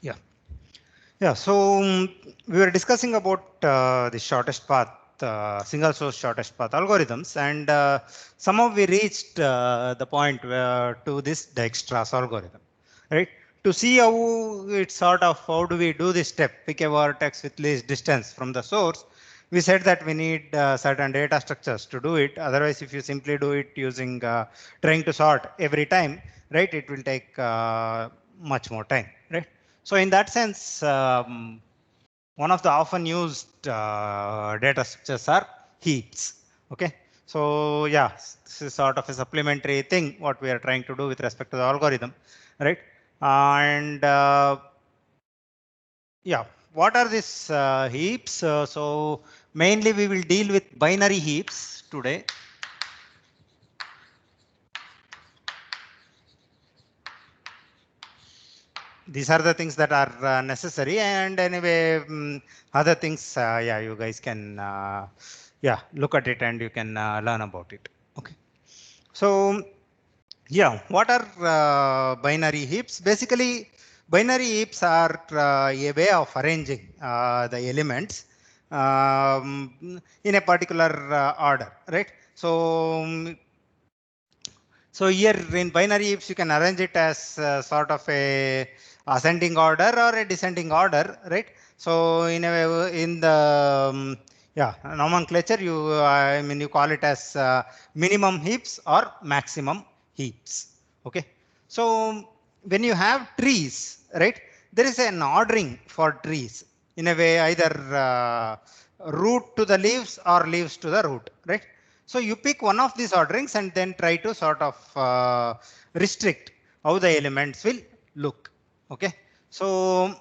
Yeah. Yeah. So we were discussing about the shortest path, single source shortest path algorithms, and somehow we reached the point where to this Dijkstra's algorithm, right? To see how it's sort of how do we do this step, pick a vertex with least distance from the source. We said that we need certain data structures to do it. Otherwise, if you simply do it using trying to sort every time, right, it will take much more time, right? So in that sense, one of the often used data structures are heaps. Okay. So yeah, this is sort of a supplementary thing what we are trying to do with respect to the algorithm, right? And yeah, what are these heaps? So mainly we will deal with binary heaps today. These are the things that are necessary, and anyway other things yeah, you guys can yeah, look at it and you can learn about it. Okay. So yeah, what are binary heaps? Basically binary heaps are a way of arranging the elements in a particular order, right? So so here in binary heaps, you can arrange it as sort of a ascending order or a descending order, right? So in a way, in the yeah, nomenclature, you I mean you call it as minimum heaps or maximum heaps. Okay. So when you have trees, right, there is an ordering for trees in a way, either root to the leaves or leaves to the root, right? So you pick one of these orderings and then try to sort of restrict how the elements will look. Okay. So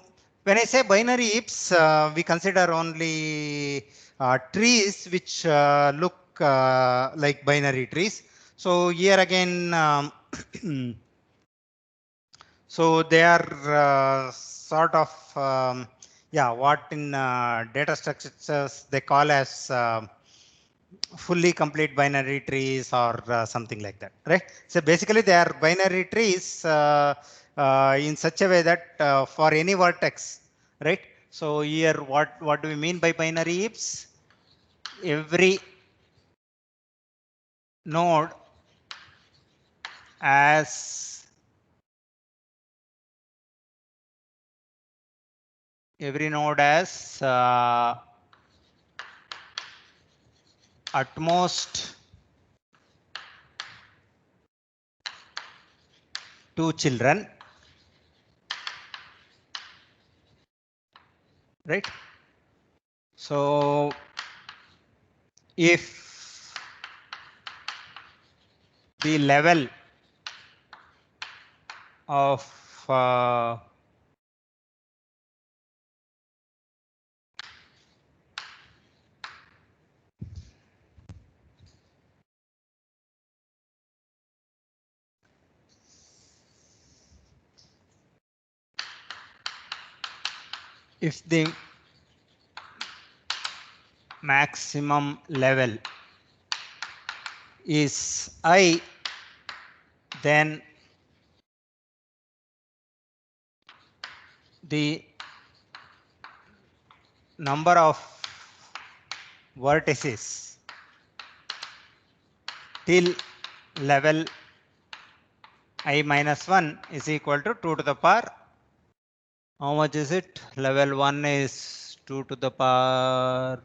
when I say binary heaps, we consider only trees which look like binary trees. So here again, so they are sort of yeah, what in data structures they call as fully complete binary trees or something like that, right? So basically they are binary trees in such a way that for any vertex, right? So here what do we mean by binary heaps? Every node as at most two children, right? So if the level of if the maximum level is I, then the number of vertices till level I minus 1 is equal to 2 to the power. How much is it? Level 1 is 2 to the power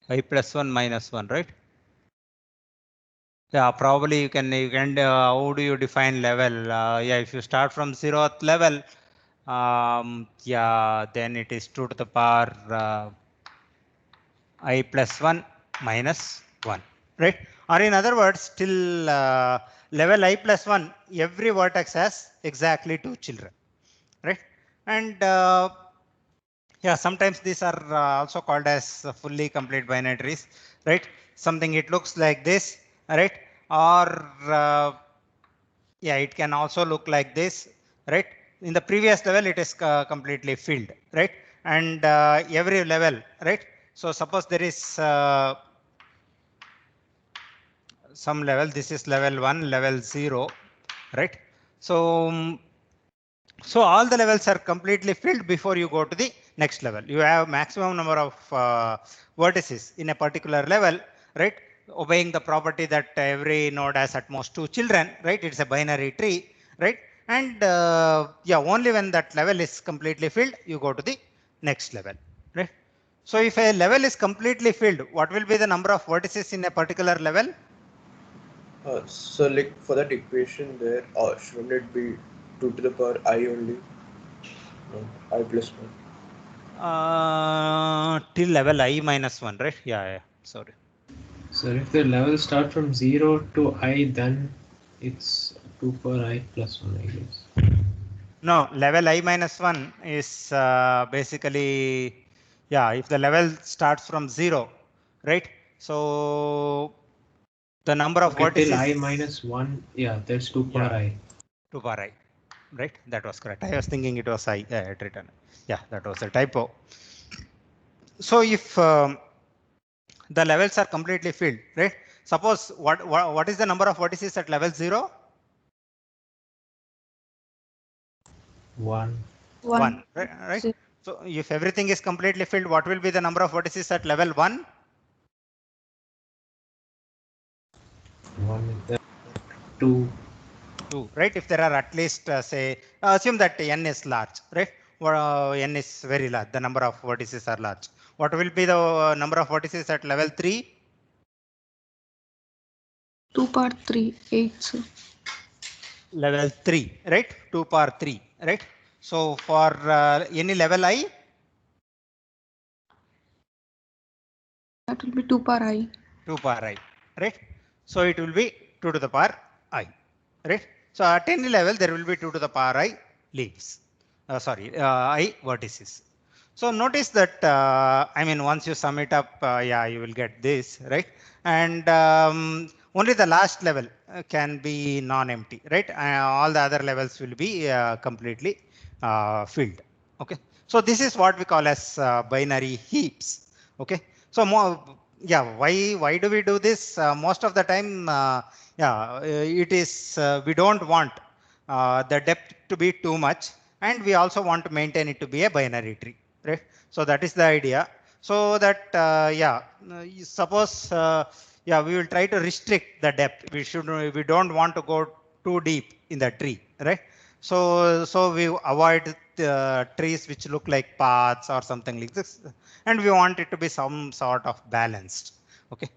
I plus 1 minus 1, right? Yeah, probably you can how do you define level? Yeah, if you start from 0th level, yeah, then it is 2 to the power I plus 1 minus 1, right? Or in other words, till level I plus 1, every vertex has exactly two children, right? And yeah, sometimes these are also called as fully complete binary trees, right? Something it looks like this, right? Or yeah, it can also look like this, right? In the previous level, it is completely filled, right? And every level, right? So suppose there is some level, this is level 1, level 0, right? So So all the levels are completely filled before you go to the next level. You have maximum number of vertices in a particular level, right? Obeying the property that every node has at most 2 children, right? It's a binary tree, right? And yeah, only when that level is completely filled, you go to the next level, right? So if a level is completely filled, what will be the number of vertices in a particular level? So like for that equation there, shouldn't it be 2 to the power I only? No, I plus 1. Till level I minus 1, right? Yeah, sorry. So if the levels start from 0 to I, then it's 2 power I plus 1, I guess. No, level I minus 1 is basically, yeah, if the level starts from 0, right? So the number of Okay, till vertices, I minus 1, yeah, that's 2 power yeah, I. 2 power I, right? That was correct. I was thinking it was I had written. Yeah, that was a typo. So if the levels are completely filled, right? Suppose what is the number of vertices at level 0? 1. 1, 1. right? So if everything is completely filled, what will be the number of vertices at level 1? 1 is there. 2. 2, right? If there are at least, say, assume that n is large, right? Or n is very large, the number of vertices are large. What will be the number of vertices at level 3? 2 power 3, 8, sir. Level 3, right? 2 power 3, right? So for any level I, That will be 2 power I. 2 power I, right? So it will be 2 to the power I, right? So at any level, there will be 2 to the power I leaves. I vertices. So notice that, I mean, once you sum it up, yeah, you will get this, right? And only the last level can be non-empty, right? All the other levels will be completely filled. Okay. So this is what we call as binary heaps. Okay. So more, yeah, why do we do this? Most of the time, yeah, it is we don't want the depth to be too much, and we also want to maintain it to be a binary tree, right? So that is the idea. So that yeah, suppose yeah, we will try to restrict the depth. We don't want to go too deep in the tree, right? So we avoid trees which look like paths or something like this, and we want it to be some sort of balanced. Okay.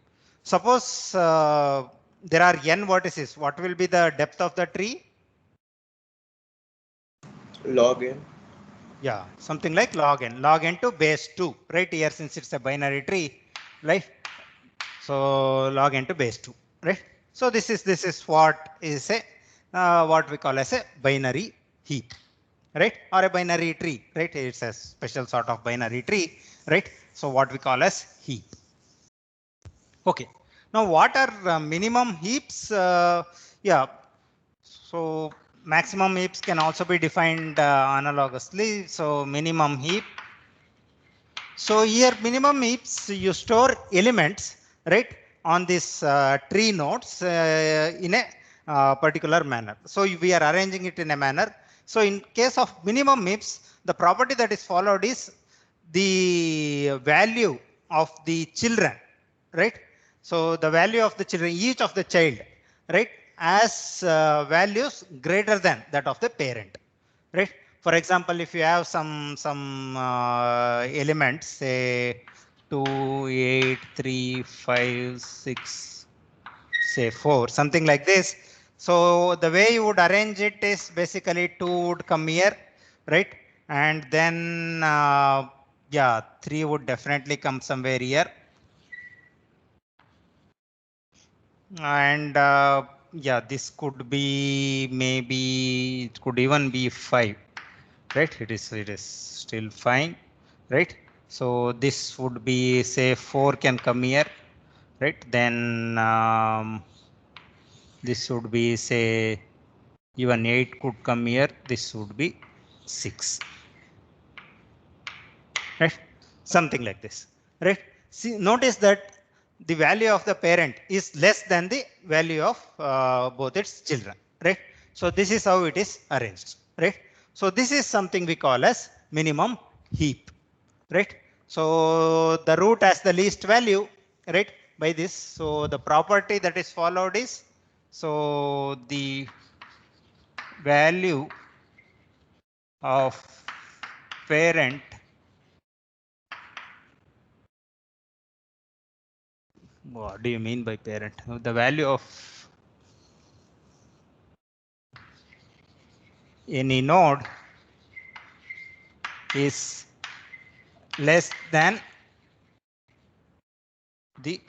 Suppose there are n vertices. What will be the depth of the tree? Log n. Yeah, something like log n. Log n to base 2, right? Here, since it's a binary tree, right? So log n to base 2, right? So this is what is a what we call as a binary heap, right? Or a binary tree, right? It's a special sort of binary tree, right? So what we call as heap. Okay. Now what are minimum heaps? Yeah. So maximum heaps can also be defined analogously. So minimum heap. So here minimum heaps, you store elements, right, on this tree nodes in a particular manner. So we are arranging it in a manner. So in case of minimum heaps, the property that is followed is the value of the children, right? So the value of the children, each of the child, right, as values greater than that of the parent, right? For example, if you have some elements, say 2, 8, 3, 5, 6, say 4, something like this. So the way you would arrange it is basically 2 would come here, right? And then yeah, 3 would definitely come somewhere here. And yeah, this could be, maybe it could even be 5, right? It is still fine, right? So this would be, say, 4 can come here, right? Then this would be, say, even 8 could come here. This would be 6, right? Something like this, right? See, notice that the value of the parent is less than the value of both its children, right? So this is how it is arranged, right? So this is something we call as minimum heap, right? So the root has the least value, right? By this, so the property that is followed is, so the value of parent what do you mean by parent? The value of any node is less than the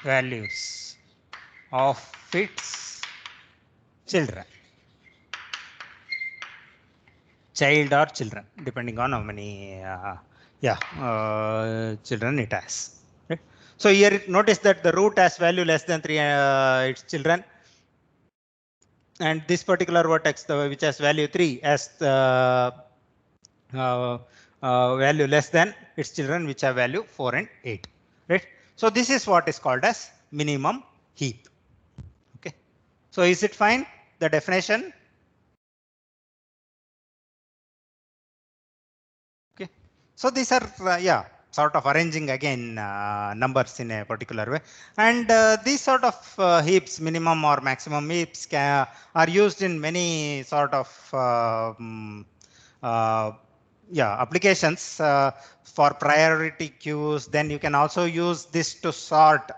values of its children, child or children, depending on how many children it has. Right? So here notice that the root has value less than 3 its children, and this particular vertex which has value 3 has the value less than its children which have value 4 and 8, right? So this is what is called as minimum heap. Okay, so is it fine, the definition? Okay, so these are sort of arranging again numbers in a particular way, and these sort of heaps, minimum or maximum heaps, are used in many sort of applications for priority queues. Then you can also use this to sort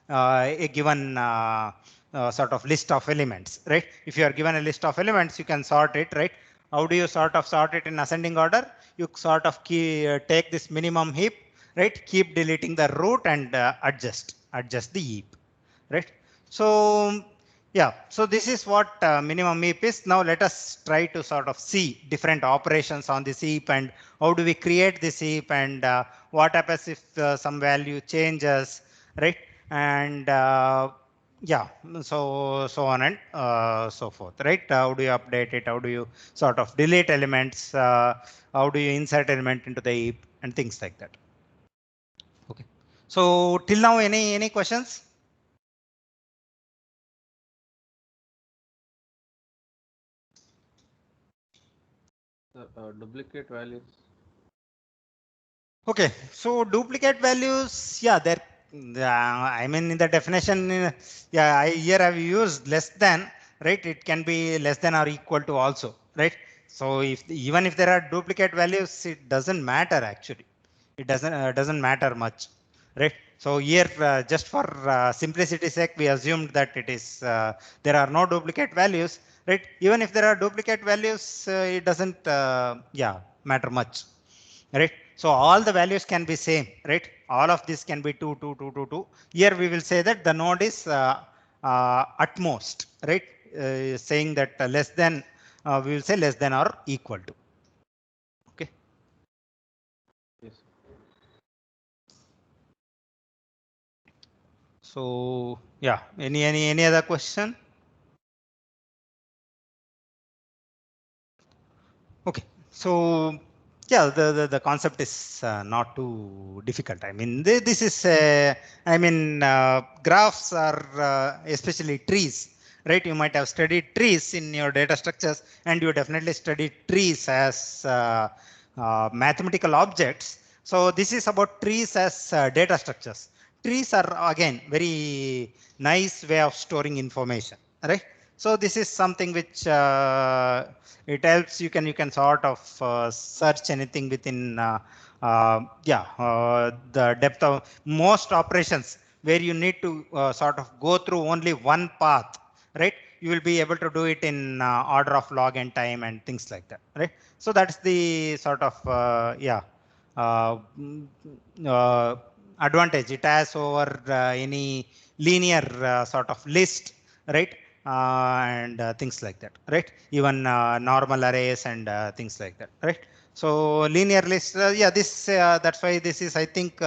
a given sort of list of elements, right? If you are given a list of elements, you can sort it, right? How do you sort it in ascending order? You sort of take this minimum heap, right? Keep deleting the root and adjust the heap, right? So yeah, so this is what minimum heap is. Now let us try to sort of see different operations on this heap and how do we create this heap, and what happens if some value changes, right? And so on and so forth, right? How do you update it? How do you sort of delete elements? How do you insert element into the heap and things like that? Okay. So till now, any questions? Duplicate values. Okay, so duplicate values, yeah, there. I mean, in the definition, here I've used less than, right? It can be less than or equal to also, right? So even if there are duplicate values, it doesn't matter actually. It doesn't matter much, right? So here, just for simplicity's sake, we assumed that it is there are no duplicate values, right? Even if there are duplicate values, it doesn't matter much, right? So all the values can be same, right? All of this can be 2, 2, 2, 2, 2. Here we will say that the node is at most, right? Saying that less than, we will say less than or equal to. Okay. Yes. So yeah, any other question? Okay, so yeah, the concept is not too difficult. I mean, this is I mean, graphs are especially trees, right? You might have studied trees in your data structures, and you definitely studied trees as mathematical objects. So this is about trees as data structures. Trees are again very nice way of storing information, right? So this is something which it helps. You can sort of search anything within the depth of most operations where you need to sort of go through only one path, right? You will be able to do it in order of log n time and things like that, right? So that's the sort of advantage it has over any linear sort of list, right? And things like that, right? Even normal arrays and things like that, right? So linear list, this that's why this is, I think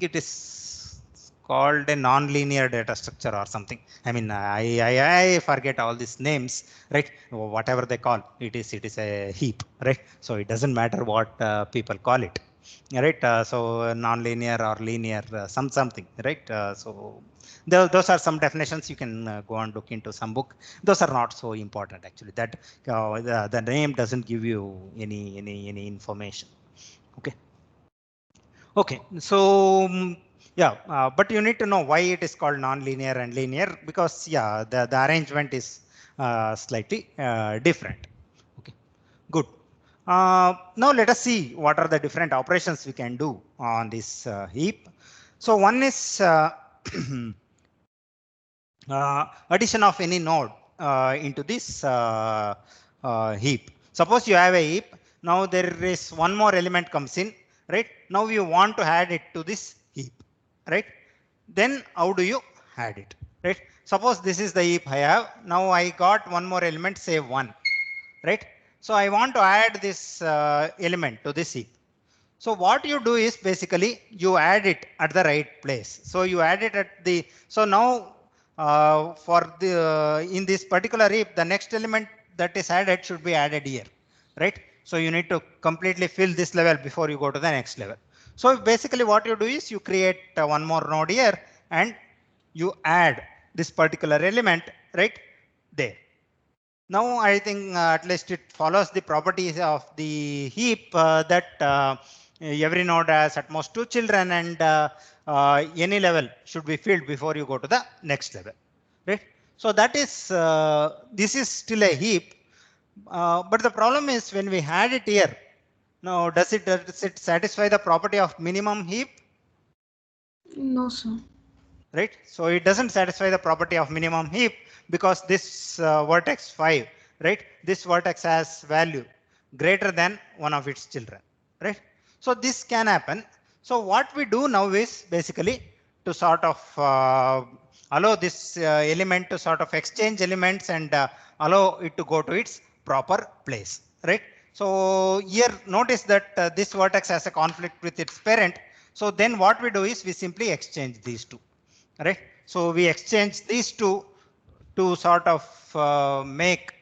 it is called a non-linear data structure or something. I mean, I forget all these names, right? Whatever they call it is a heap, right? So it doesn't matter what people call it, right? So non-linear or linear, something, right? So those are some definitions. You can go and look into some book. Those are not so important actually. That the name doesn't give you any information. Okay. Okay. So yeah, but you need to know why it is called non-linear and linear, because yeah, the arrangement is slightly different. Okay. Good. Now let us see what are the different operations we can do on this heap. So one is addition of any node into this heap. Suppose you have a heap. Now there is one more element comes in, right? Now you want to add it to this heap, right? Then how do you add it, right? Suppose this is the heap I have. Now I got one more element, say 1, right? So I want to add this element to this heap. So what you do is basically you add it at the right place. So you add it at the, so now for the in this particular heap, the next element that is added should be added here, right? So you need to completely fill this level before you go to the next level. So basically what you do is you create one more node here and you add this particular element right there. Now I think at least it follows the properties of the heap that every node has at most 2 children, and any level should be filled before you go to the next level, right? So that is this is still a heap, but the problem is when we had it here. Now does it satisfy the property of minimum heap? No, sir. Right? So it doesn't satisfy the property of minimum heap because this vertex 5, right? This vertex has value greater than one of its children, right? So this can happen. So what we do now is basically to sort of allow this element to sort of exchange elements and allow it to go to its proper place, right? So here notice that this vertex has a conflict with its parent. So then what we do is we simply exchange these two. Right. So we exchange these two to sort of make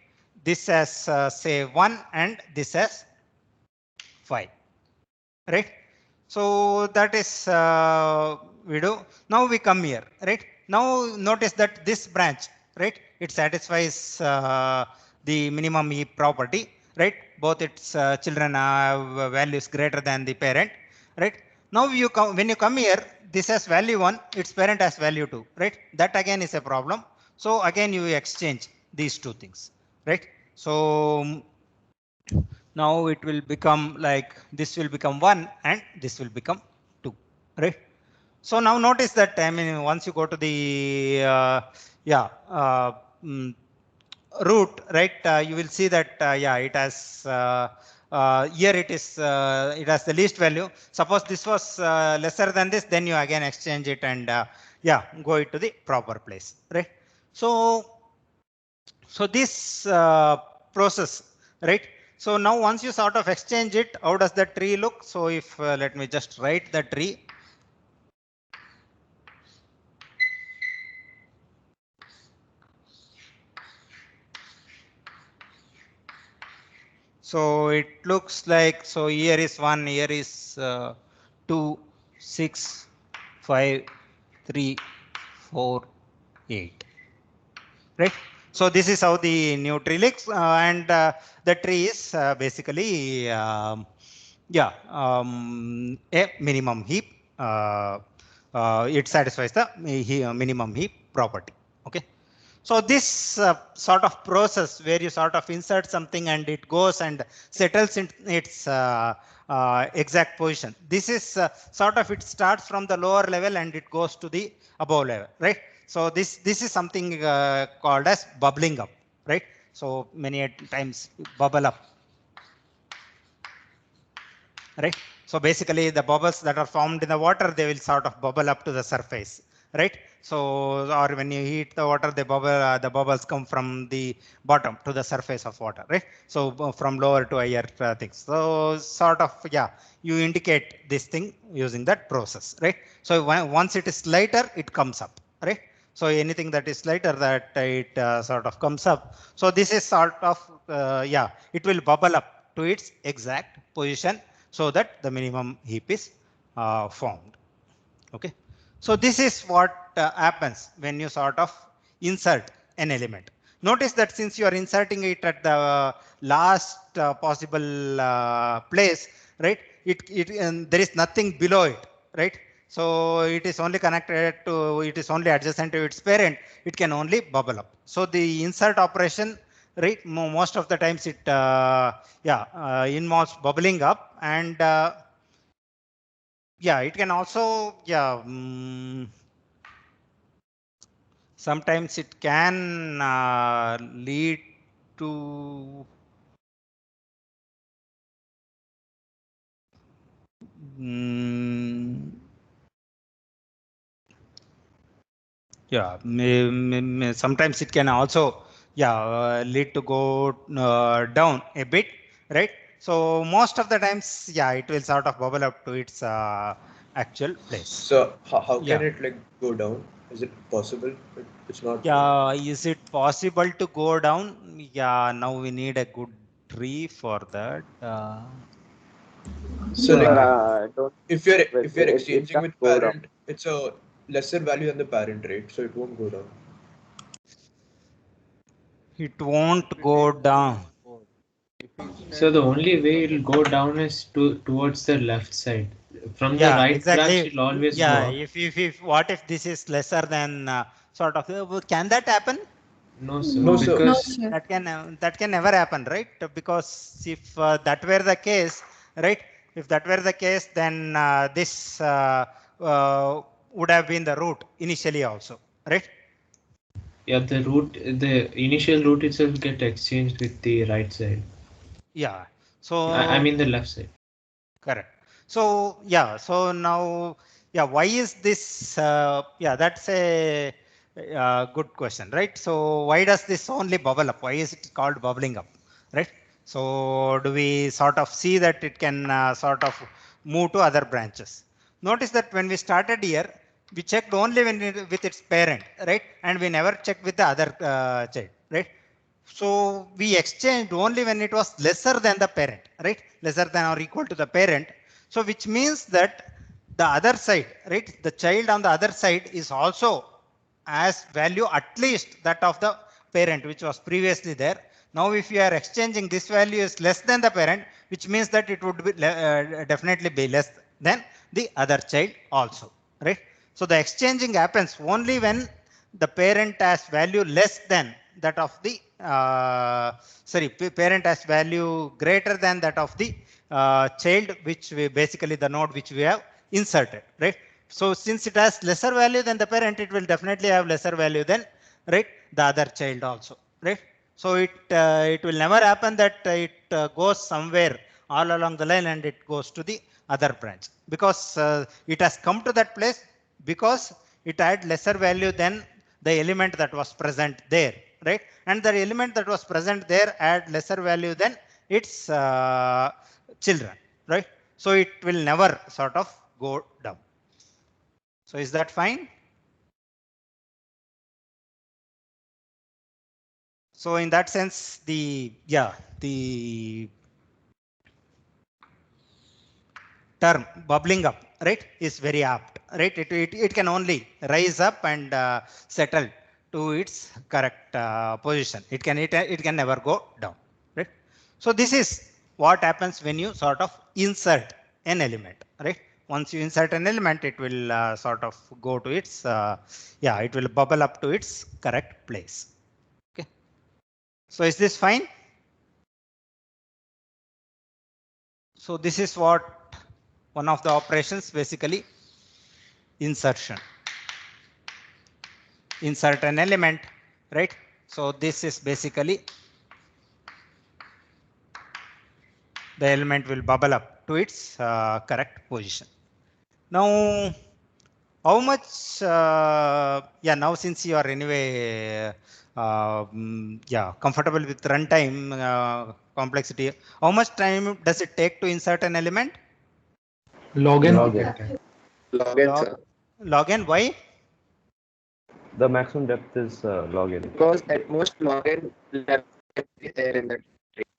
this as say 1 and this as 5. Right. So that is we do. Now we come here. Right. Now notice that this branch, right, it satisfies the minimum heap property. Right. Both its children have values greater than the parent. Right. Now you come, when you come here, this has value 1, its parent has value 2, right? That again is a problem. So again you exchange these two things, right? So now it will become like this will become 1 and this will become 2, right? So now notice that, I mean, once you go to the yeah root, right, you will see that yeah, it has here it is it has the least value. Suppose this was lesser than this, then you again exchange it and yeah, go it to the proper place, right? So this process, right? So now once you sort of exchange it, how does the tree look? So if let me just write the tree. So it looks like, so here is 1, here is 2, 6, 5, 3, 4, 8. Right? So this is how the new tree looks, and the tree is basically yeah, a minimum heap. It satisfies the minimum heap property. Okay. So this sort of process where you sort of insert something and it goes and settles in its exact position. This is sort of, it starts from the lower level and it goes to the above level, right? So this is something called as bubbling up, right? So many times bubble up, right? So basically the bubbles that are formed in the water, they will sort of bubble up to the surface, right? So, or when you heat the water, the bubbles come from the bottom to the surface of water, right? So from lower to higher things. So sort of, yeah, you indicate this thing using that process, right? So once it is lighter, it comes up, right? So anything that is lighter, that it sort of comes up. So this is sort of, yeah, it will bubble up to its exact position so that the minimum heap is formed. Okay, so this is what happens when you sort of insert an element. Notice that since you are inserting it at the last possible place, right? There is nothing below it, right? So it is only connected to, it is only adjacent to its parent. It can only bubble up. So the insert operation, right? Most of the times it involves bubbling up, and yeah, it can also sometimes it can lead to sometimes it can also lead to go down a bit, right? So most of the times, it will sort of bubble up to its actual place. So how can Yeah. it like go down? Is it possible? It's not. Is it possible to go down? Yeah, now we need a good tree for that. So like Don't if you're it exchanging can't with go down. parent, it's a lesser value than the parent, right? So it won't go down. It won't go down. So the only way it'll go down is towards the left side. From the right Exactly. branch, it'll always go up. If what if this is lesser than sort of, can that happen? No, sir. No, sir. Because No, sir. That can never happen, right? Because if that were the case, right? If that were the case, then this would have been the root initially also, right? yeah, the initial root itself get exchanged with the right side. Yeah. So I mean the left side. correct. So so now why is this? That's a good question, right? So why does this only bubble up? Why is it called bubbling up, right? So do we sort of see that it can sort of move to other branches? Notice that when we started here, we checked only when with its parent, right? And we never checked with the other child, right? So we exchanged only when it was lesser than the parent, right? Lesser than or equal to the parent. So which means that the other side, right? The child on the other side is also as value at least that of the parent, which was previously there. Now if you are exchanging, this value is less than the parent, which means that it would be definitely be less than the other child also, right? So the exchanging happens only when the parent has value less than that of the parent has value greater than that of the child, which we basically the node which we have inserted, right? So since it has lesser value than the parent, it will definitely have lesser value than, right, the other child also, right? So it will never happen that it goes somewhere all along the line and it goes to the other branch, because it has come to that place because it had lesser value than the element that was present there, right? And the element that was present there had lesser value than its children, right? So it will never sort of go down. So is that fine? So in that sense, the term bubbling up, right, is very apt, right? It can only rise up and settle to its correct position. It can never go down, right? So this is what happens when you sort of insert an element, right? Once you insert an element, it will sort of go to its it will bubble up to its correct place. Okay, so is this fine? So this is what one of the operations, basically insertion. Insert an element, right? So this is basically the element will bubble up to its correct position. Now how much now since you are anyway comfortable with runtime complexity, how much time does it take to insert an element? Log n. Log n, sir. Log n. Why? The maximum depth is log n. Because at most log n left is there in that.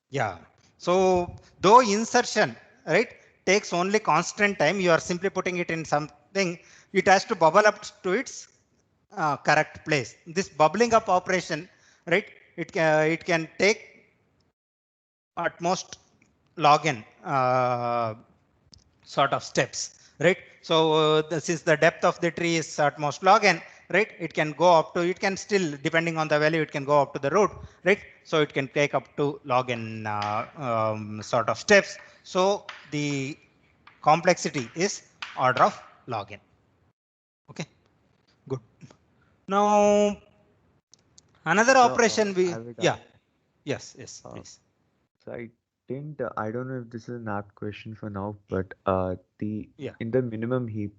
Yeah. So though insertion, right, takes only constant time, you are simply putting it in something, it has to bubble up to its correct place. This bubbling up operation, right? It can take at most log n sort of steps, right? So since the depth of the tree is at most log n, right? It can go up to, it can still, depending on the value, it can go up to the root, right? So it can take up to log n sort of steps. So the complexity is order of log n. Okay, good. Now another So, operation we, I would yeah, ask, yes, yes, uh, please. so I didn't, I don't know if this is an apt question for now, but the Yeah. in the minimum heap,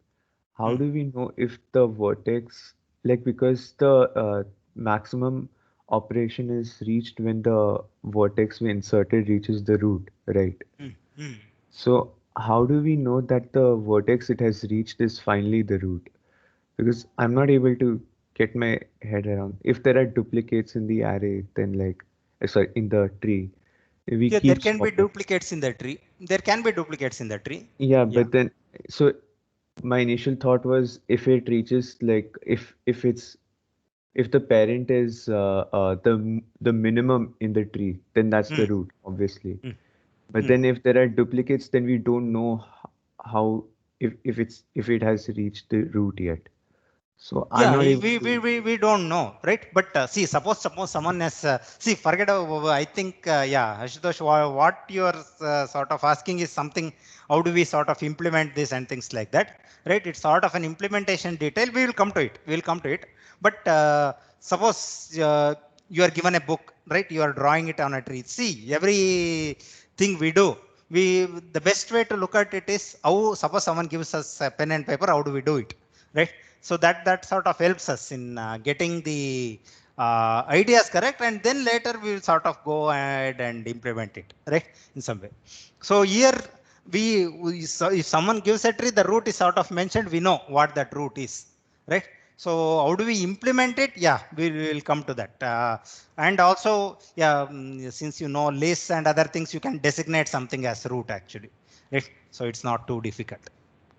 how Hmm. do we know if the vertex, like because the maximum operation is reached when the vertex we inserted reaches the root, right? Hmm. Hmm. So how do we know that the vertex it has reached is finally the root? Because I'm not able to get my head around. If there are duplicates in the array, then like, sorry, in the tree, we Yeah, there keep can be swapping. duplicates in the tree. There can be duplicates in the tree. Yeah, Yeah. but then, so my initial thought was if it reaches like if the parent is the minimum in the tree, then that's Hmm. the root, obviously. Hmm. But Hmm. then if there are duplicates, then we don't know how if it has reached the root yet. So I'm Yeah, not able to. we don't know, right? But see, suppose someone has see, forget I think yeah, Ashutosh, what you are sort of asking is something. How do we sort of implement this and things like that, right? It's sort of an implementation detail. We will come to it. We will come to it. But suppose you are given a book, right? You are drawing it on a tree. See, every thing we do, we the best way to look at it is how. Suppose someone gives us a pen and paper, how do we do it, right? So that sort of helps us in getting the ideas correct, and then later we will sort of go ahead and implement it, right, in some way. So here so if someone gives a tree, the root is sort of mentioned, we know what that root is, right? So how do we implement it? Yeah, we will come to that. And also, yeah, since you know lists and other things, you can designate something as root actually, right? So it's not too difficult.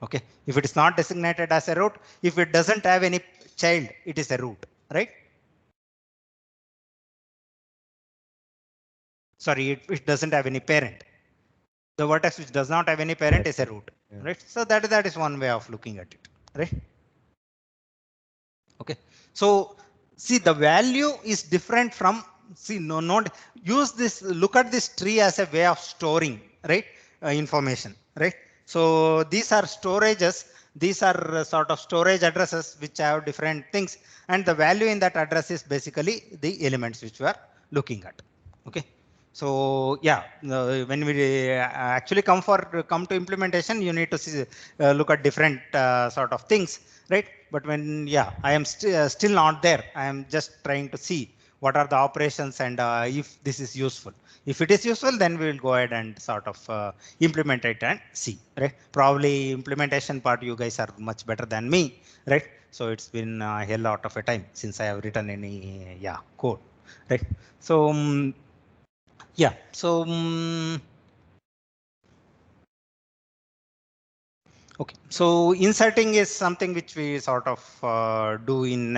Okay, if it is not designated as a root, if it doesn't have any child, it is a root, right? Sorry, it doesn't have any parent. The vertex which does not have any parent That's is a right. root, Yeah. right? So that is one way of looking at it, right? Okay, so see, the value is different from, see, no, not use this, look at this tree as a way of storing, right? Information, right? So these are storages, these are sort of storage addresses which have different things, and the value in that address is basically the elements which we are looking at. Okay, so yeah, when we actually come to implementation, you need to see, look at different sort of things, right? But when, yeah, I am still not there. I am just trying to see what are the operations and if this is useful. If it is useful, then we will go ahead and sort of implement it and see, right? Probably implementation part you guys are much better than me, right? So it's been a hell lot of a time since I have written any, yeah, code, right? So yeah, so okay, so inserting is something which we sort of do in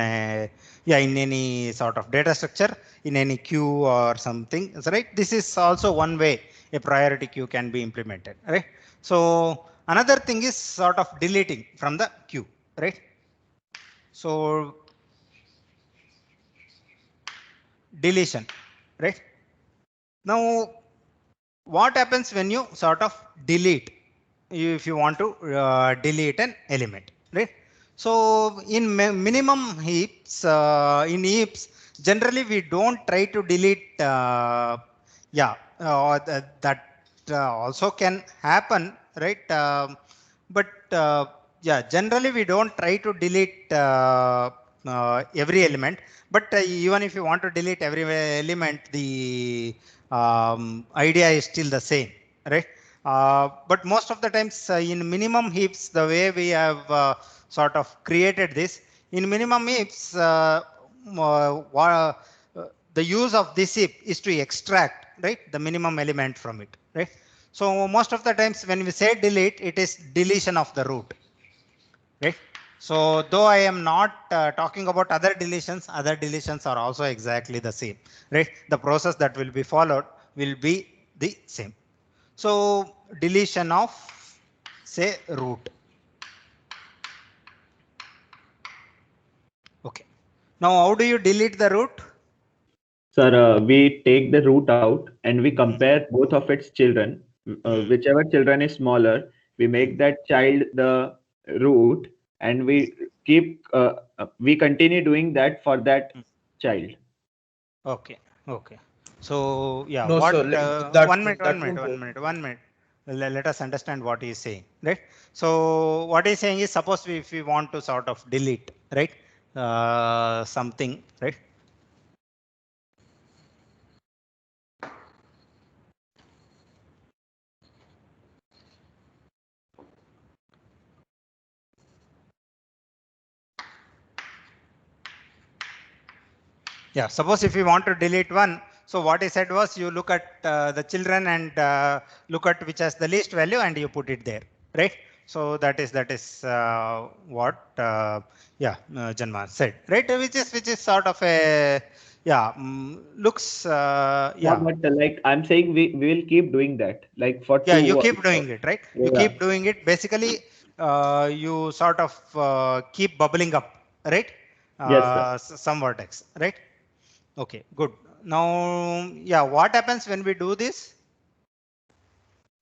yeah, in any sort of data structure, in any queue or something, right? This is also one way a priority queue can be implemented, right? So another thing is sort of deleting from the queue, right? So deletion, right? Now what happens when you sort of delete, if you want to delete an element, right? So in minimum heaps, in heaps, generally we don't try to delete, yeah, that also can happen, right? But yeah, generally we don't try to delete every element, but even if you want to delete every element, the idea is still the same, right? But most of the times in minimum heaps, the way we have sort of created this, in minimum heaps, the use of this heap is to extract, right, the minimum element from it, right? So most of the times when we say delete, it is deletion of the root, right? So though I am not talking about other deletions are also exactly the same, right? The process that will be followed will be the same. So deletion of, say, root. Okay. Now how do you delete the root? Sir, we take the root out and we compare both of its children. Whichever children is smaller, we make that child the root, and we continue doing that for that child. Okay. Okay. So yeah, No, what? sir. That 1 minute. that 1 minute. won't 1 work. minute. 1 minute. Let us understand what he is saying, right? So what he's saying is, suppose if we want to sort of delete, right, something, right? Yeah, suppose if you want to delete one, so what he said was you look at the children and look at which has the least value and you put it there, right? So that is what Janma said, right? Which is sort of a looks Yeah, but like I'm saying, we will keep doing that. Like for yeah, two. you keep doing it, right? You Yeah. keep doing it. Basically, you sort of keep bubbling up, right? Yes, sir. Some vertex, right? Okay, good. Now, yeah, what happens when we do this?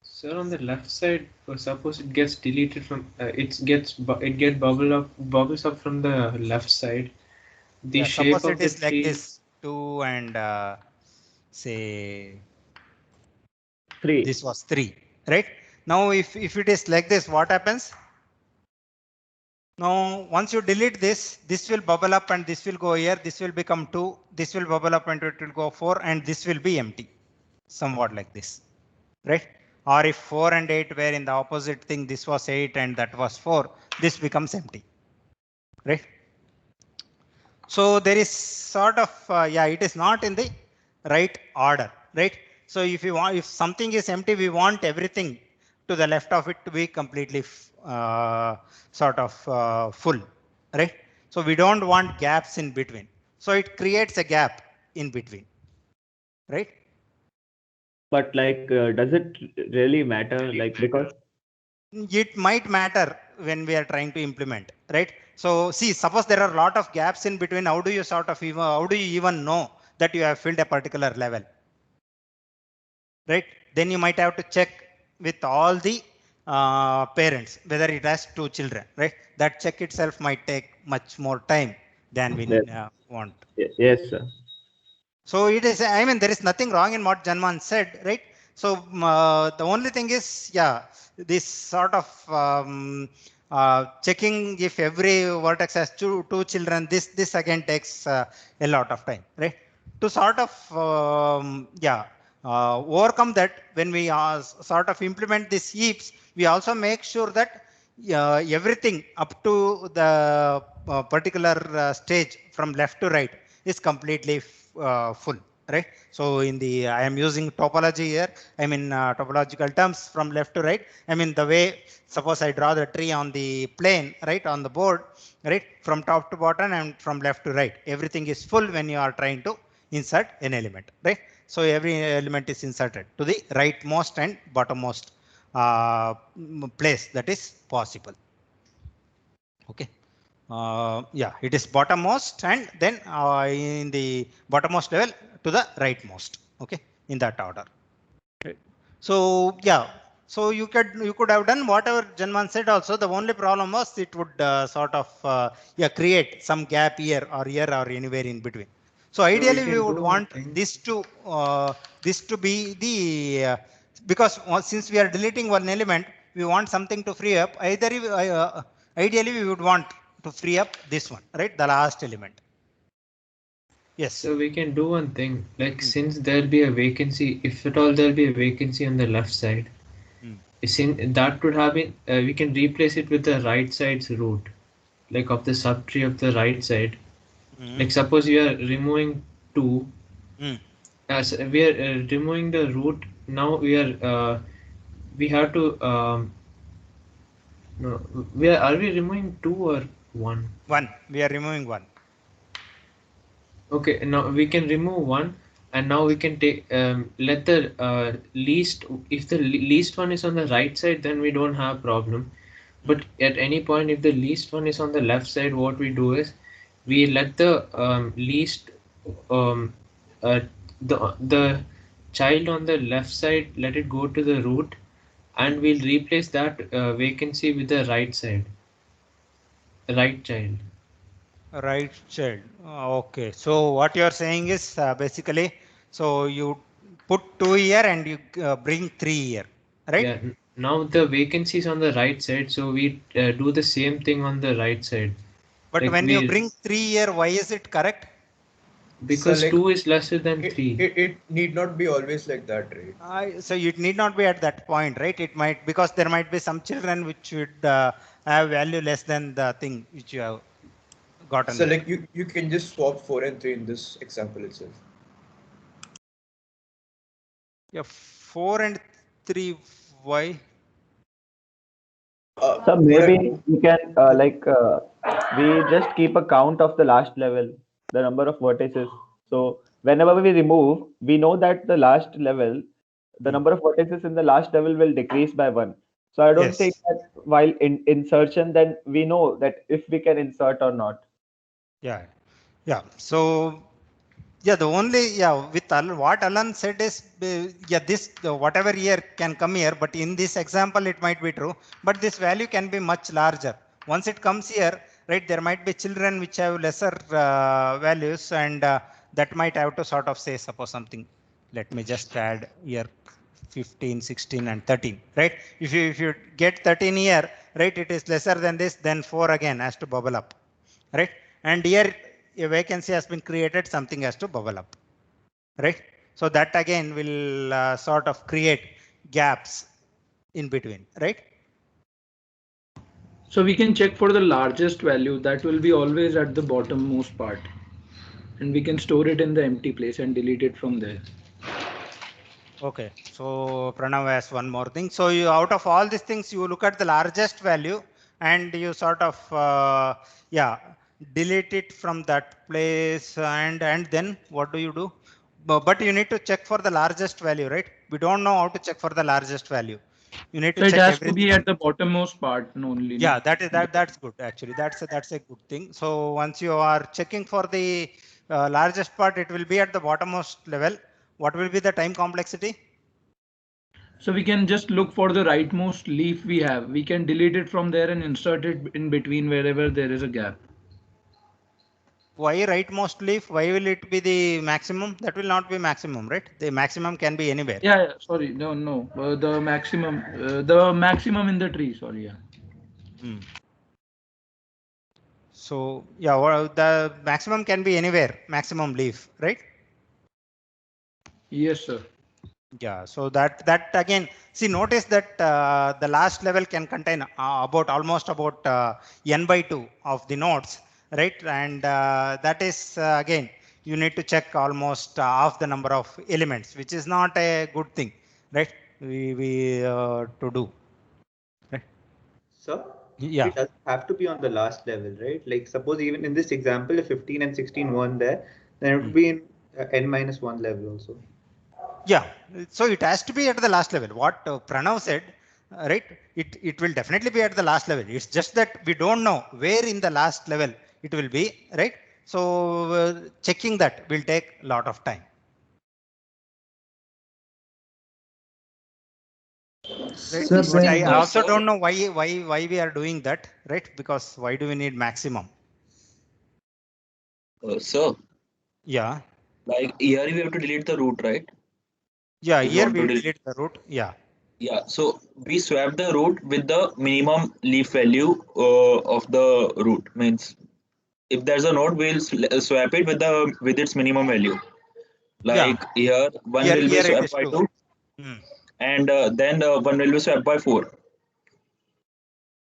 So on the left side, suppose it gets deleted from it bubbles up from the left side. The Yeah, shape suppose of it the is like tree. this, 2 and say 3. this was 3, right? Now, if it is like this, what happens? Now, once you delete this, this will bubble up and this will go here. This will become 2. This will bubble up and it will go 4, and this will be empty, somewhat like this, right? Or if 4 and 8 were in the opposite thing, this was 8 and that was 4, this becomes empty, right? So there is sort of, it is not in the right order, right? So if something is empty, we want everything to the left of it to be completely full, right? So we don't want gaps in between. So it creates a gap in between, right? But like, does it really matter? Like, because It might matter when we are trying to implement, right? So see, suppose there are a lot of gaps in between. How do you how do you even know that you have filled a particular level, right? Then you might have to check with all the parents whether it has 2 children, right? That check itself might take much more time than we yes, want. yes, sir. So it is, I mean, there is nothing wrong in what Janman said, right? So the only thing is, this sort of checking if every vertex has two children, this again takes a lot of time, right? To sort of, overcome that, when we sort of implement these heaps, we also make sure that everything up to the particular stage from left to right is completely full, right? So in the, I am using topology here. I mean topological terms from left to right. I mean the way, suppose I draw the tree on the plane, right, on the board, right, from top to bottom and from left to right. Everything is full when you are trying to insert an element, right? So every element is inserted to the rightmost and bottommost place that is possible. Okay. It is bottommost and then in the bottommost level to the rightmost. Okay, in that order. Right. So so you could have done whatever Janman said. Also, the only problem was it would create some gap here or anywhere in between. So ideally, we would want this to be the because since we are deleting one element, we want something to free up. Ideally, we would want to free up this one, right? The last element. Yes. So we can do one thing, like since there'll be a vacancy, if at all there'll be a vacancy on the left side, since that would have been, we can replace it with the right side's root, like of the subtree of the right side. Like suppose we are removing 2, as we are removing the root. Now we are we have to no, are we removing 2 or 1? 1. We are removing 1. Okay, now we can remove 1, and now we can take let the least, if the least one is on the right side, then we don't have problem. But at any point, if the least one is on the left side, what we do is we let the least um, the child on the left side, let it go to the root, and we'll replace that vacancy with the right side, right child. Right child. Okay. So what you are saying is basically, so you put 2 here and you bring 3 here, right? Yeah. Now the vacancy is on the right side, so we do the same thing on the right side. But Like when you bring 3 here, why is it correct? Because So, like, 2 is lesser than It, 3. it need not be always like that, right? So it need not be at that point, right? It might, because there might be some children which should have value less than the thing which you have gotten So here. like you can just swap 4 and 3 in this example itself. Yeah, 4 and 3. Why? So maybe we can we just keep a count of the last level, the number of vertices. So whenever we remove, we know that the last level, the number of vertices in the last level will decrease by 1. So I don't think Yes. that while in insertion, then we know that if we can insert or not. Yeah. Yeah. So yeah, the only, with what Alan said is, this whatever here can come here, but in this example it might be true, but this value can be much larger. Once it comes here, right, there might be children which have lesser values, and that might have to sort of say, suppose something. Let me just add here 15, 16, and 13, right? If you get 13 here, right, it is lesser than this, then 4 again has to bubble up, right? And here a vacancy has been created, something has to bubble up, right? So that again will sort of create gaps in between, right? So we can check for the largest value that will be always at the bottommost part, and we can store it in the empty place and delete it from there. Okay, so Pranav has one more thing. So you, out of all these things, you look at the largest value and you sort of delete it from that place, and then what do you do? But you need to check for the largest value, right? We don't know how to check for the largest value. You need to So it check has to everything. be at the bottommost part only. Yeah, No? that's good actually. That's a good thing. So once you are checking for the largest part, it will be at the bottommost level. What will be the time complexity? So we can just look for the rightmost leaf we have. We can delete it from there and insert it in between wherever there is a gap. Why rightmost leaf? Why will it be the maximum? That will not be maximum, right? The maximum can be anywhere. Yeah, sorry, no. The maximum in the tree. Sorry, yeah. So yeah, well, the maximum can be anywhere. Maximum leaf, right? Yes, sir. Yeah. So that again, see, notice that the last level can contain almost about n by 2 of the nodes, right? And that is again, you need to check almost half the number of elements, which is not a good thing, right? We to do. Right? So Yeah. it doesn't have to be on the last level, right? Like suppose even in this example, if 15 and 16 weren't there, then it would be in n-1 level also. Yeah, so it has to be at the last level. What Pranav said, right? It will definitely be at the last level. It's just that we don't know where in the last level it will be, right? So checking that will take a lot of time. Right? But I also don't know why we are doing that, right? Because why do we need maximum? So yeah, like here we have to delete the root, right? Yeah, If here want we to delete the root. Yeah. Yeah, so we swap the root with the minimum leaf value of the root. Means if there's a node, we'll swap it with its minimum value. Like here, one will be Here it swapped is by 2. 2, and then one will be swapped by 4.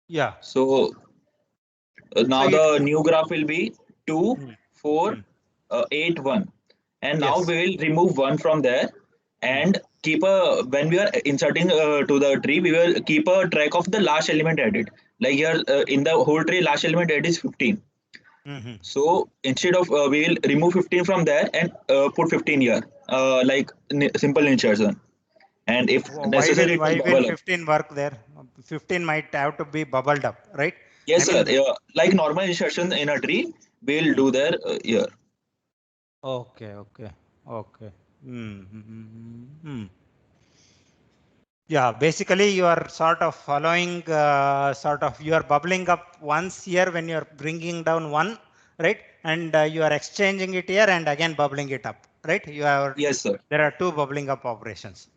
Yeah. So now the new graph will be 2, 4, 8, 1, and now we will remove 1 from there, and keep a when we are inserting to the tree, we will keep a track of the last element added. Like here in the whole tree, last element added is 15. Mhm. So instead of we will remove 15 from there and put 15 here, like simple insertion. And if necessary, it Why will will bubble up. 15 work there? 15 might have to be bubbled up, right? Yes, I sir. mean, Like normal insertion in a tree, we'll do there here. okay, okay, okay. Yeah, basically you are sort of following, you are bubbling up once here when you are bringing down one, right? And you are exchanging it here and again bubbling it up, right? Yes, sir. There are two bubbling up operations.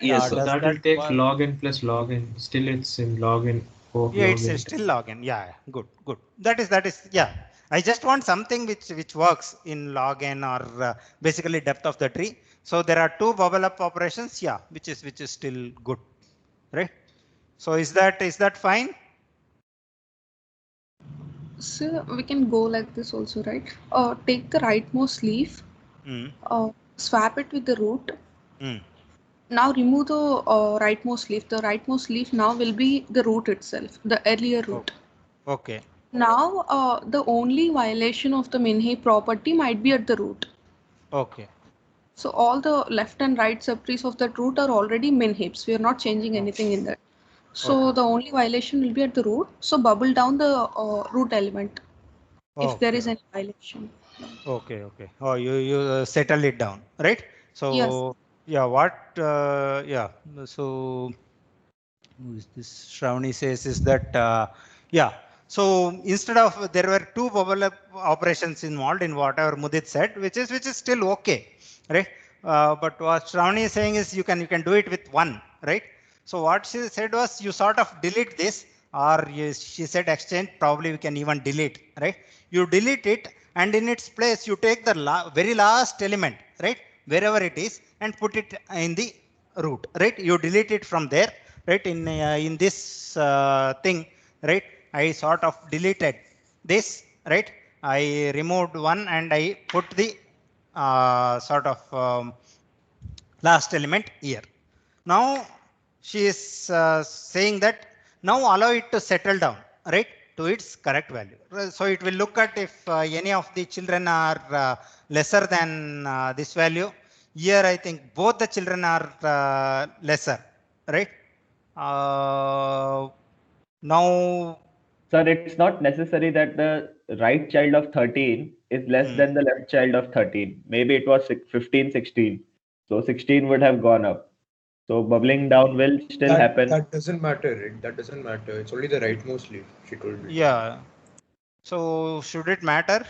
Yes, sir. So Does that that will take work? log n plus log n. Still, it's in log n of Yeah, log it's n. still log n. Yeah, good, good. That is yeah. I just want something which works in log n or basically depth of the tree. So there are two bubble up operations. Yeah, which is still good, right? So is that fine? So we can go like this also, right? Take the rightmost leaf, Mm. swap it with the root. Mm. Now remove the rightmost leaf. The rightmost leaf now will be the root itself, the earlier root. Okay. Now the only violation of the min heap property might be at the root. Okay. So all the left and right subtrees of that root are already min heaps. We are not changing anything in that. So Okay. the only violation will be at the root. So bubble down the root element if there is Okay. any violation. Okay. Okay. Oh, you settle it down, right? Yes. So yeah, what? Yeah. So who is this? Shravani says is that yeah. So instead of there were two bubble up operations involved in whatever Mudit said, which is still okay, right? But what Shravani is saying is you can do it with one, right? So what she said was you sort of delete this, or she said exchange. Probably we can even delete, right? You delete it, and in its place you take the very last element, right, wherever it is, and put it in the root, right? You delete it from there, right? In this thing, right? I sort of deleted this, right? I removed one and I put the sort of last element here. Now she is saying that now allow it to settle down, right, to its correct value. So it will look at if any of the children are lesser than this value. Here I think both the children are lesser, right? Now, Sir, it's not necessary that the right child of 13 is less than the left child of 13. Maybe it was 15, 16. So 16 would have gone up. So bubbling down will still happen. That doesn't matter, right? That doesn't matter. It's only the rightmost leaf, she told me. yeah. So should it matter,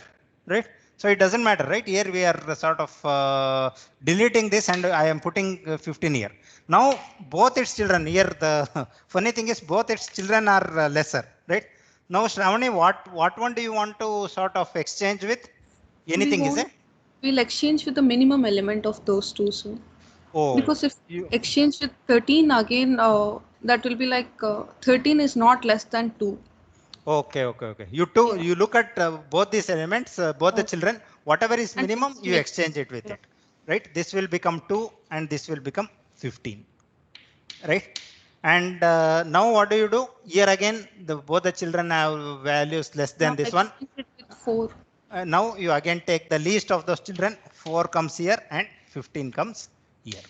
right? So it doesn't matter, right? Here we are sort of deleting this and I am putting 15 here. Now both its children here, the funny thing is both its children are lesser, right? Now Shravani, what one do you want to sort of exchange with? Anything, is it? We'll exchange with the minimum element of those two. So Oh, because if exchange with 13 again, that will be like 13 is not less than 2. okay. You look at both these elements, both the children, whatever is And minimum, you we'll exchange it with it, right? This will become 2 and this will become 15, right? And now what do you do? Here again, both the children have values less than now this one. exchange it with 4. Now you again take the least of those children, 4 comes here and 15 comes here.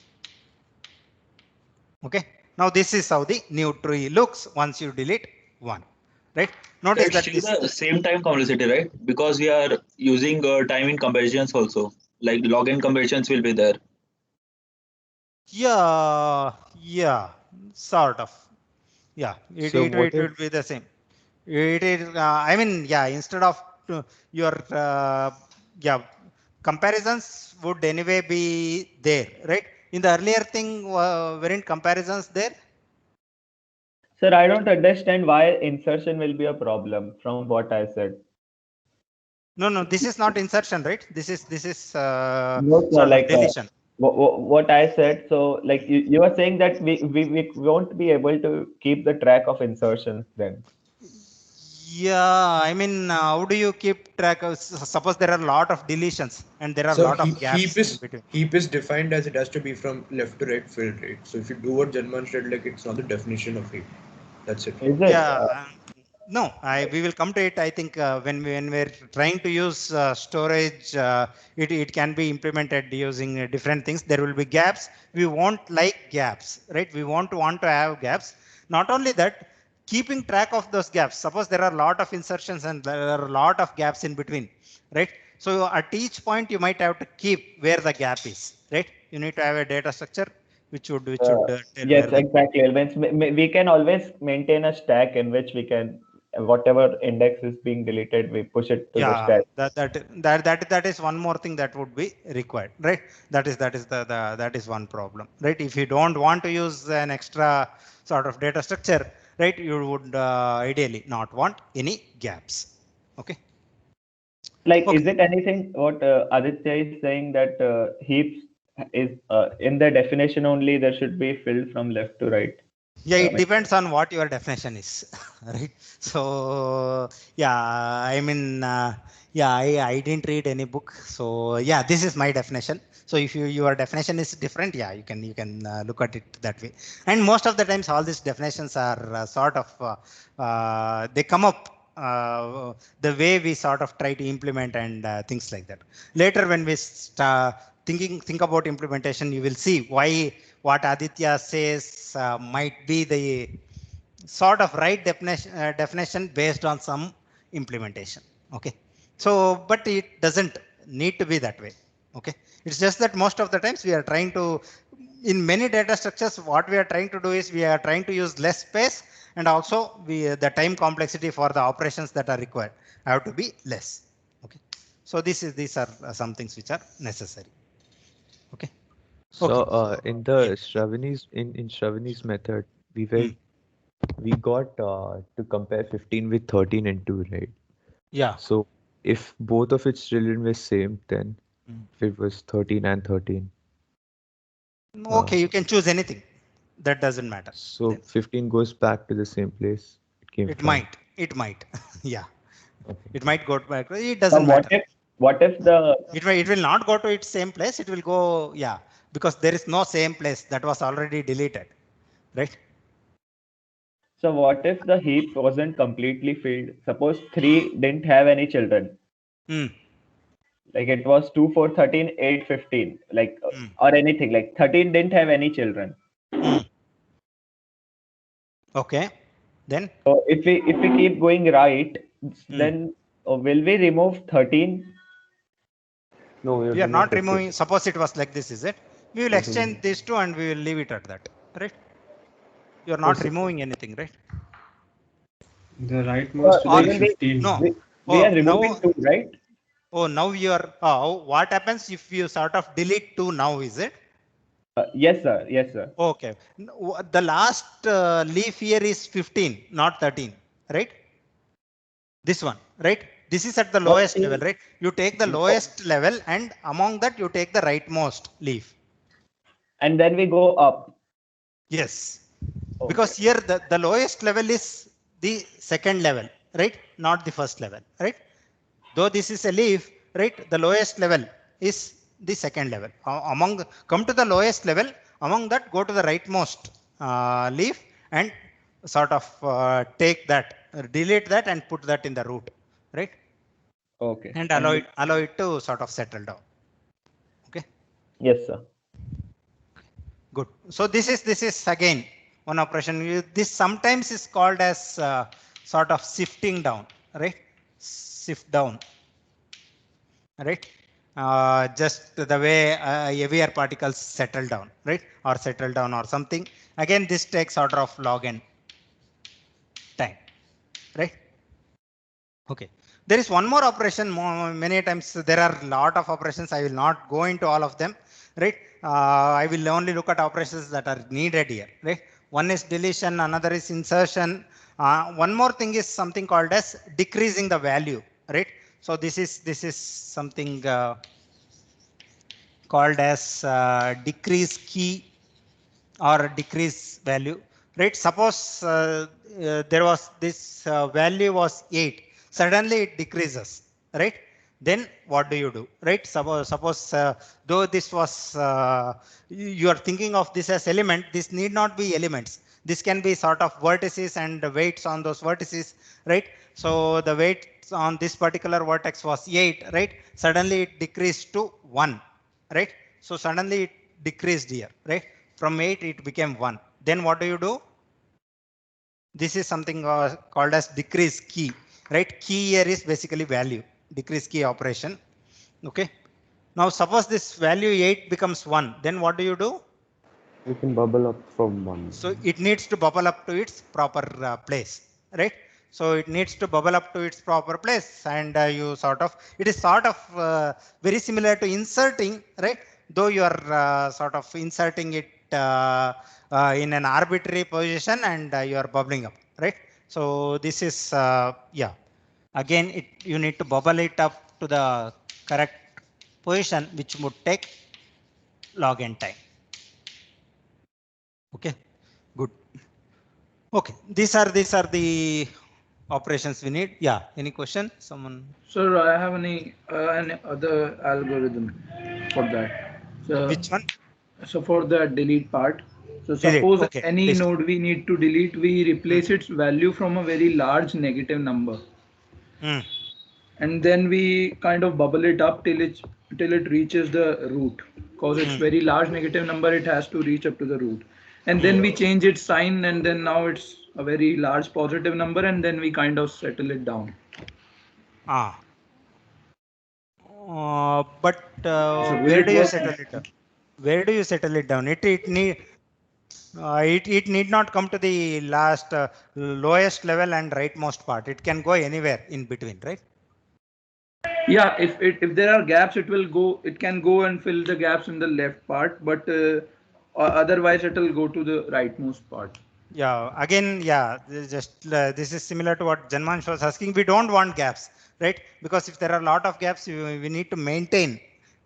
Okay. Now this is how the new tree looks once you delete 1. Right? Notice It's that still this the same time complexity, right? Because we are using time in comparisons also. Like log n comparisons will be there. yeah, sort of. Yeah, it will be the same. It is, I mean, yeah, instead of your, comparisons would anyway be there, right? In the earlier thing, weren't comparisons there? Sir, I don't understand why insertion will be a problem from what I said. No, this is not insertion, right? This is No, sir, sort of like deletion. what I said. So, like you are saying that we won't be able to keep the track of insertions then. Yeah, I mean, how do you keep track of, suppose there are a lot of deletions and there are a So lot of gaps in between. heap is defined as it has to be from left to right filled, right? So if you do what Janman said, like it's not the definition of heap. That's it. Is it? Yeah, no, we will come to it. I think when we're trying to use storage, it can be implemented using different things. There will be gaps. We won't like gaps, right? We want to have gaps. Not only that, keeping track of those gaps. Suppose there are a lot of insertions and there are a lot of gaps in between, right? So at each point you might have to keep where the gap is, right? You need to have a data structure which would tell Yes, where the exactly. It means we can always maintain a stack in which we can, whatever index is being deleted, we push it to the yeah, stack. that is one more thing that would be required, right? That is that is one problem, right? If you don't want to use an extra sort of data structure, right, you would ideally not want any gaps. Okay. Like, Okay. is it anything what Aditya is saying that heaps is in the definition only there should be filled from left to right? Yeah, it depends on what your definition is, right? So yeah, I mean, yeah, I didn't read any book, so yeah, this is my definition. So if your definition is different, yeah, you can look at it that way. And most of the times all these definitions are sort of they come up the way we sort of try to implement and things like that. Later when we start think about implementation, you will see why what Aditya says might be the sort of right definition based on some implementation. Okay. So, but it doesn't need to be that way. Okay. It's just that most of the times we are trying to, in many data structures, what we are trying to do is we are trying to use less space, and also the time complexity for the operations that are required have to be less. Okay. So these are some things which are necessary. Okay. So Okay. in the Shravani's in Shravani's method, we got to compare 15 with 13 and 2, right? Yeah. So if both of its children were same, then if it was 13 and 13. Okay, you can choose anything. That doesn't matter. So Then 15 goes back to the same place it came it from. might. It might. Yeah. Okay. It might go back. It Now, doesn't matter. what if the It will not go to its same place. It will go, yeah, because there is no same place that was already deleted, right? so what if the heap wasn't completely filled? Suppose 3 didn't have any children. Like it was 2, 4, 13, 8, 15, like or anything. Like 13 didn't have any children. Okay. Then So if we keep going right, then will we remove 13? No, we are not removing. Suppose it was like this, is it? We will exchange these two and we will leave it at that, right? You are not removing anything, right? The rightmost will be 15. No. We are removing 2, right? Oh, now you are. What happens if you sort of delete 2 now? Is it? Yes, sir. Yes, sir. Okay. The last leaf here is 15, not 13, right? This one, right? This is at the lowest level, right? You take the lowest level, and among that you take the rightmost leaf. And then we go up. Yes. Okay. Because here the lowest level is the second level, right? Not the first level, right? Though this is a leaf, right? The lowest level is the second level. Come to the lowest level, among that go to the rightmost leaf and sort of take that, delete that and put that in the root, right? Okay. And allow it to sort of settle down. Okay. Yes, sir. Good. So this is again one operation. This sometimes is called as sort of sifting down, right? Sift down, right? Just the way heavier particles settle down, right? Or settle down or something. Again, this takes order of log n time, right? Okay. There is one more operation. Many times there are a lot of operations. I will not go into all of them, right? I will only look at operations that are needed here, right? One is deletion, another is insertion. One more thing is something called as decreasing the value, right? So this is something called as decrease key or decrease value. right? Suppose there was this value was 8, suddenly it decreases, right? Then what do you do, right? Suppose though this was you are thinking of this as element, this need not be elements. This can be sort of vertices and the weights on those vertices, right? So the weight on this particular vertex was 8, right? Suddenly it decreased to 1, right? So suddenly it decreased here, right? From 8 it became 1. Then what do you do? This is something called as decrease key, right? Key here is basically value, decrease key operation. Okay. Now suppose this value 8 becomes 1, then what do you do? You can bubble up from 1. So it needs to bubble up to its proper place, right? So it needs to bubble up to its proper place, and you sort of, it is sort of very similar to inserting, right? Though you are sort of inserting it in an arbitrary position, and you are bubbling up, right? So this is, yeah, again, you need to bubble it up to the correct position, which would take log n time. Okay, good. Okay, these are the operations we need. Yeah, any question? Someone? Sir, I have any other algorithm for that. So, which one? So for the delete part. So Delete. suppose Okay, any list. node we need to delete, we replace its value from a very large negative number. And then we kind of bubble it up till it reaches the root. Because it's very large negative number, it has to reach up to the root. And then we change its sign, and then now it's a very large positive number, and then we kind of settle it down. But where do you settle it down? Where do you settle it down? It need not come to the last lowest level and rightmost part. It can go anywhere in between, right? Yeah, if there are gaps, it can go and fill the gaps in the left part, but otherwise it will go to the rightmost part. Yeah, again, yeah, this is similar to what Janmansh was asking. We don't want gaps, right? Because if there are a lot of gaps, we need to maintain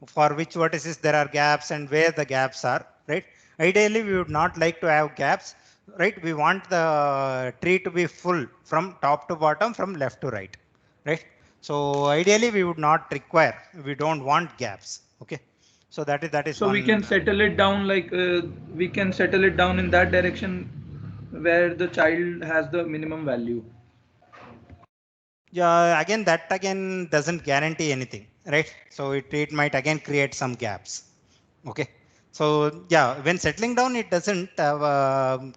for which vertices there are gaps and where the gaps are, right? Ideally, we would not like to have gaps, right? We want the tree to be full from top to bottom, from left to right, right? So ideally, we would not require, we don't want gaps, okay? So that is so one. We can settle it down like we can settle it down in that direction where the child has the minimum value. Yeah, again, that doesn't guarantee anything, right? So it might again create some gaps. Okay. So yeah, when settling down, it doesn't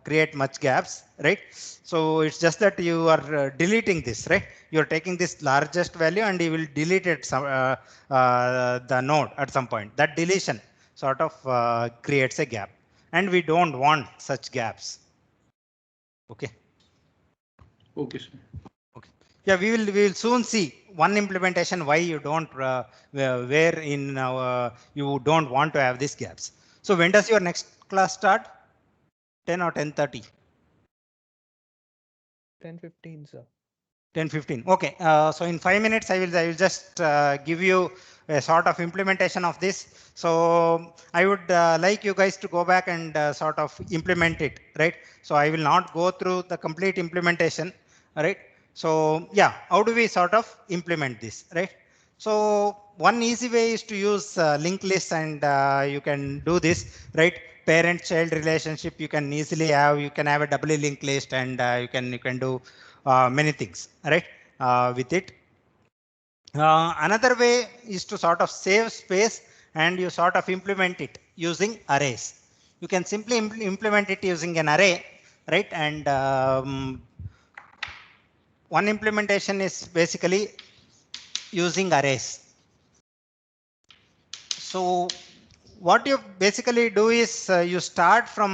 create much gaps, right? So it's just that you are deleting this, right? You're taking this largest value and you will delete it the node at some point. That deletion sort of creates a gap, and we don't want such gaps. Okay. Okay, sir. Okay. Yeah, we will soon see one implementation why you don't where in you don't want to have these gaps. So when does your next class start? 10 or 10:30? 10:15, sir. 10:15. Okay. So in 5 minutes, I will just give you a sort of implementation of this. So I would like you guys to go back and sort of implement it, right? So I will not go through the complete implementation, right? So yeah, how do we sort of implement this, right? So one easy way is to use linked lists, and you can do this, right? Parent-child relationship you can easily have. You can have a doubly linked list, and you can do many things, right? With it. Another way is to sort of save space, and you sort of implement it using arrays. You can simply implement it using an array, right? And one implementation is basically using arrays. So what you basically do is you start from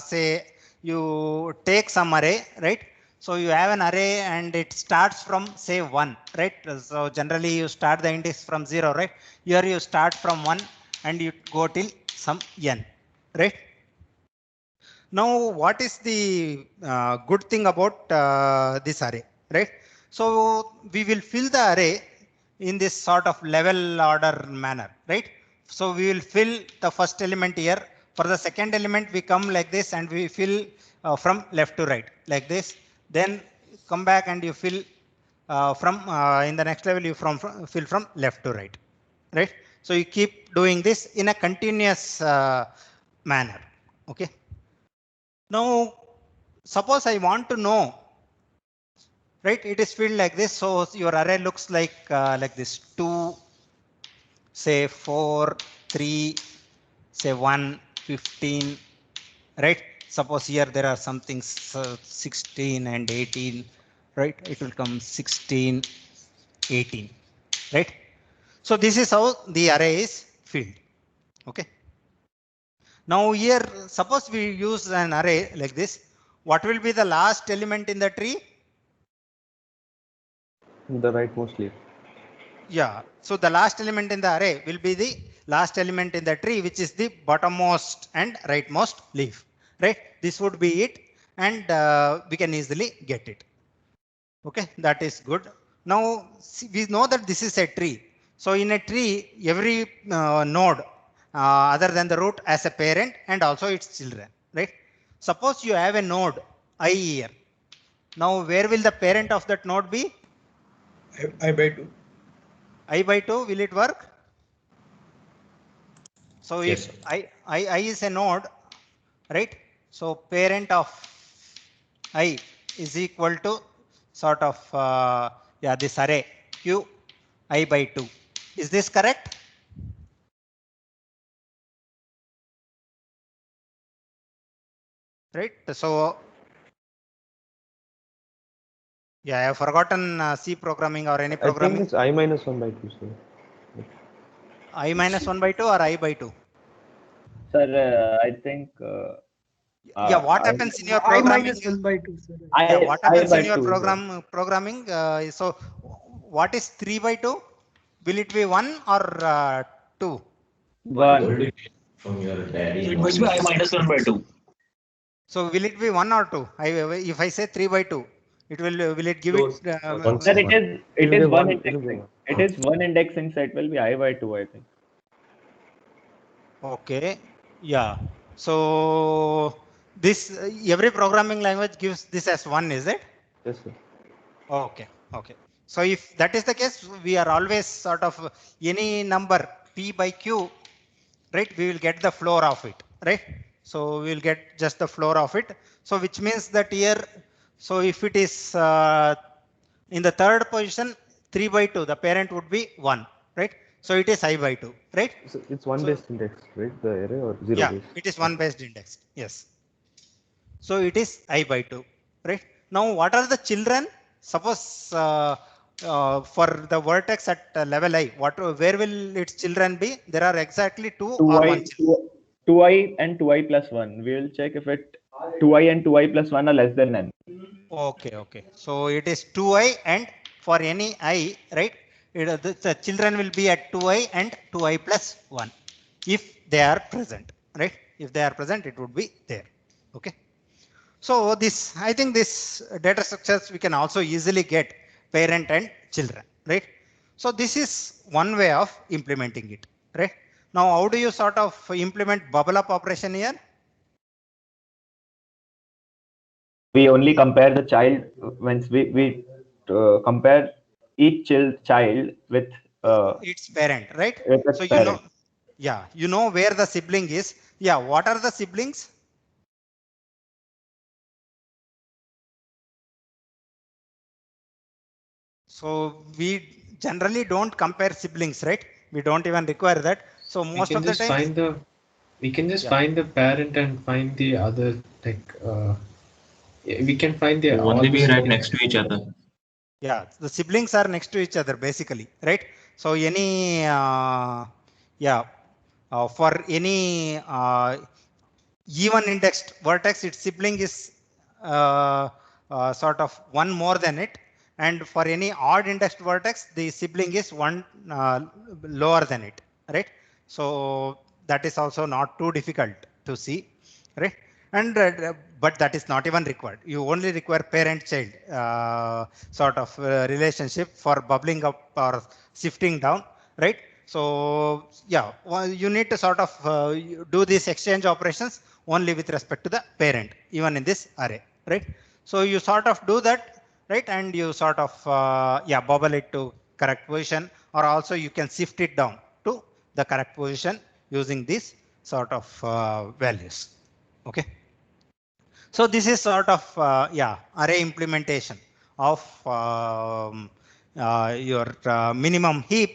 say you take some array, right? So you have an array and it starts from say 1, right? So generally you start the index from 0, right? Here you start from 1 and you go till some n, right? Now what is the good thing about this array, right? So we will fill the array in this sort of level order manner, right? So we will fill the first element here. For the second element, we come like this and we fill from left to right like this. Then come back and you fill from in the next level you fill from left to right, right? So you keep doing this in a continuous manner. Okay. Now suppose I want to know, right? It is filled like this. So your array looks like this: 2, say 4, 3, say 1, 15, right? Suppose here there are some things 16 and 18, right? It will come 16, 18, right? So this is how the array is filled. Okay. Now here, suppose we use an array like this. What will be the last element in the tree? The rightmost leaf. Yeah. So the last element in the array will be the last element in the tree, which is the bottommost and rightmost leaf, right? This would be it, and we can easily get it. Okay, that is good. Now we know that this is a tree. So in a tree, every node other than the root has a parent and also its children, right? Suppose you have a node I here. Now where will the parent of that node be? I by 2. I by 2, will it work? So Yes, if I is a node, right? So parent of I is equal to sort of yeah, this array Q I by 2. Is this correct? Right. So yeah, I have forgotten C programming or any I think programming. it's I minus 1 by 2, sir. I minus 1 by 2 or I by 2? Sir, I think. Yeah, what happens in your I programming? minus 1 by 2, sir. Yeah, what happens by in your 2, programming? So what is 3 by 2? Will it be 1 or 2? 1. From your daddy. So it must be I minus 1 by 2. So will it be 1 or 2? If I say 3 by 2, will it give Close. it? Sir, it is one It will be indexing. one. It is one indexing, so it will be I by 2, I think. Okay. Yeah. So this every programming language gives this as 1, is it? Yes, sir. Okay. Okay. So if that is the case, we are always sort of any number p by q, right? We will get the floor of it, right? So we will get just the floor of it. So which means that here, so if it is in the third position, 3 by 2, the parent would be 1, right? So it is I by 2, right? So it's one based index, right? The array or zero Yeah, based? it is one based index. Yes. So it is I by 2, right? Now what are the children? Suppose for the vertex at level I, where will its children be? There are exactly 2 or 1 children. 2i and 2i plus 1. We will check if it 2i and 2i plus 1 are less than n. Okay, okay. So it is 2i, and for any I, right? The children will be at 2i and 2i plus 1 if they are present, right? If they are present, it would be there. Okay. So this, I think this data structures we can also easily get parent and children, right? So this is one way of implementing it, right? Now, how do you sort of implement bubble up operation here? We only compare the child when we compare each child with Its parent, right? its So you parent. know, yeah, you know where the sibling is. Yeah, what are the siblings? So we generally don't compare siblings, right? We don't even require that. So most of the time, we can just Yeah. find the parent and find the other, like we can find the They will all only the be right siblings. next to each other. Yeah, the siblings are next to each other basically, right? So any for any even indexed vertex, its sibling is sort of one more than it, and for any odd indexed vertex, the sibling is one lower than it, right? So that is also not too difficult to see, right? And but that is not even required. You only require parent-child sort of relationship for bubbling up or shifting down, right? So yeah, well, you need to sort of do these exchange operations only with respect to the parent, even in this array, right? So you sort of do that, right? And you sort of yeah, bubble it to correct position, or also you can shift it down to the correct position using these sort of values. Okay. So this is sort of yeah, array implementation of your minimum heap,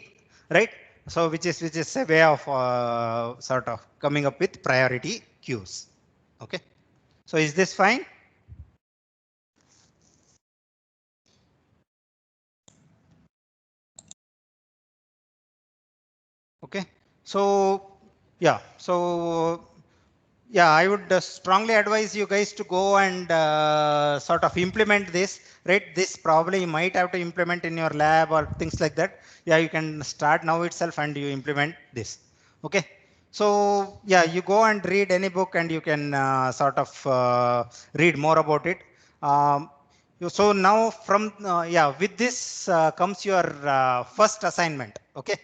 right? So which is a way of sort of coming up with priority queues. Okay. So is this fine? Okay. So yeah. So yeah, I would strongly advise you guys to go and sort of implement this, right? This probably you might have to implement in your lab or things like that. Yeah, you can start now itself and you implement this. Okay. So yeah, you go and read any book and you can sort of read more about it. So now from yeah, with this comes your first assignment. Okay.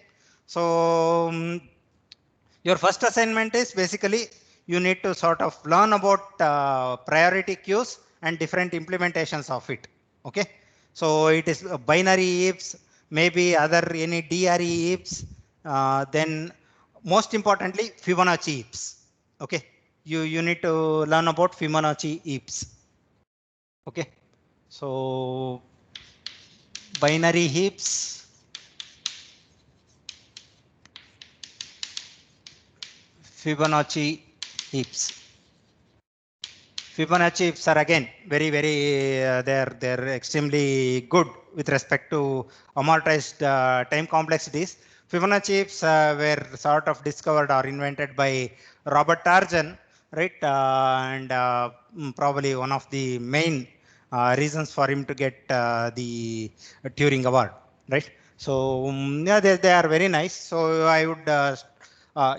So your first assignment is basically you need to sort of learn about priority queues and different implementations of it. Okay. So it is binary heaps, maybe other any DRE heaps, then most importantly Fibonacci heaps. Okay. You need to learn about Fibonacci heaps. Okay. So binary heaps, Fibonacci heaps. Fibonacci heaps are again very they're extremely good with respect to amortized time complexities. Fibonacci heaps were sort of discovered or invented by Robert Tarjan, right? And probably one of the main reasons for him to get the Turing Award, right? So yeah, they are very nice. So I would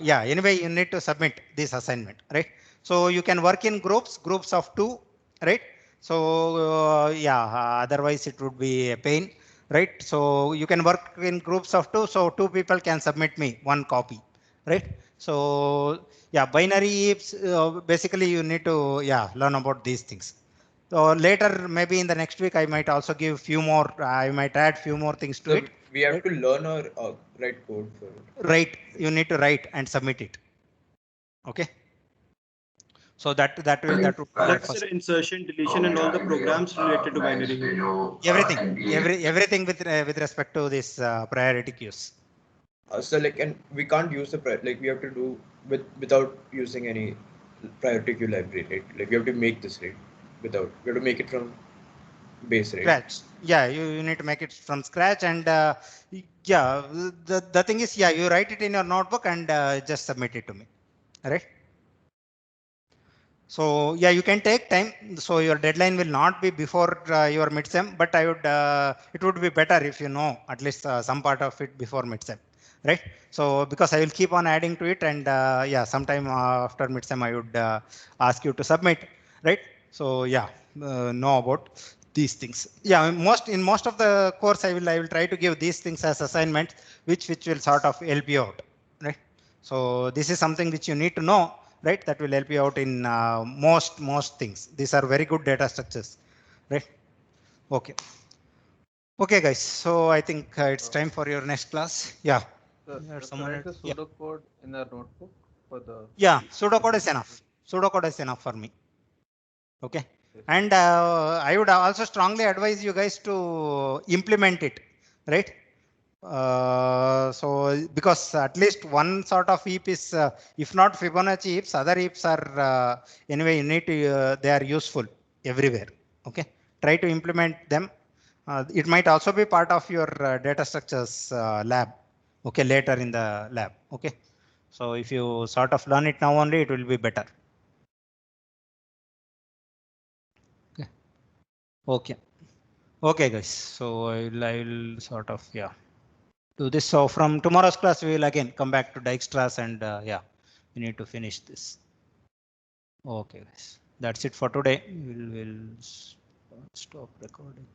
yeah, anyway, you need to submit this assignment, right? So you can work in groups of 2, right? So yeah, otherwise it would be a pain, right? So you can work in groups of 2, so 2 people can submit me 1 copy, right? So yeah, binary heaps, basically you need to yeah, learn about these things. So later, maybe in the next week, I might also give few more. I might add few more things to So it. we have right? to learn or write code for it. Right, you need to write and submit it. Okay. So that will That's the insertion, deletion, and all the programs related to binary. everything with respect to this priority queues. So like, and we can't use the like we have to do without using any priority queue library, right? Like we have to make this, right? We have to make it from base, right? Scratch. Yeah, you need to make it from scratch, and yeah, the thing is, yeah, you write it in your notebook and just submit it to me. All right. So yeah, you can take time. So your deadline will not be before your midsem, but I would it would be better if you know at least some part of it before midsem, right? So because I will keep on adding to it, and yeah, sometime after midsem I would ask you to submit, right? So yeah, know about these things. Yeah, in most of the course I will try to give these things as assignments, which will sort of help you out, right? So this is something which you need to know, right? That will help you out in most things. These are very good data structures, right? Okay. Okay, guys. So I think it's time for your next class. Yeah. Someone write the pseudocode in the notebook for the. Yeah, pseudocode is enough. Pseudocode is enough for me. Okay. And I would also strongly advise you guys to implement it, right? So because at least one sort of heap is, if not Fibonacci heaps, other heaps are anyway you need to, they are useful everywhere. Okay. Try to implement them. It might also be part of your data structures lab. Okay. Later in the lab. Okay. So if you sort of learn it now only, it will be better. Okay. Okay. Okay, guys. So I will sort of, yeah, do this. So from tomorrow's class, we will again come back to Dijkstra's and yeah, we need to finish this. Okay, guys. That's it for today. We'll stop recording.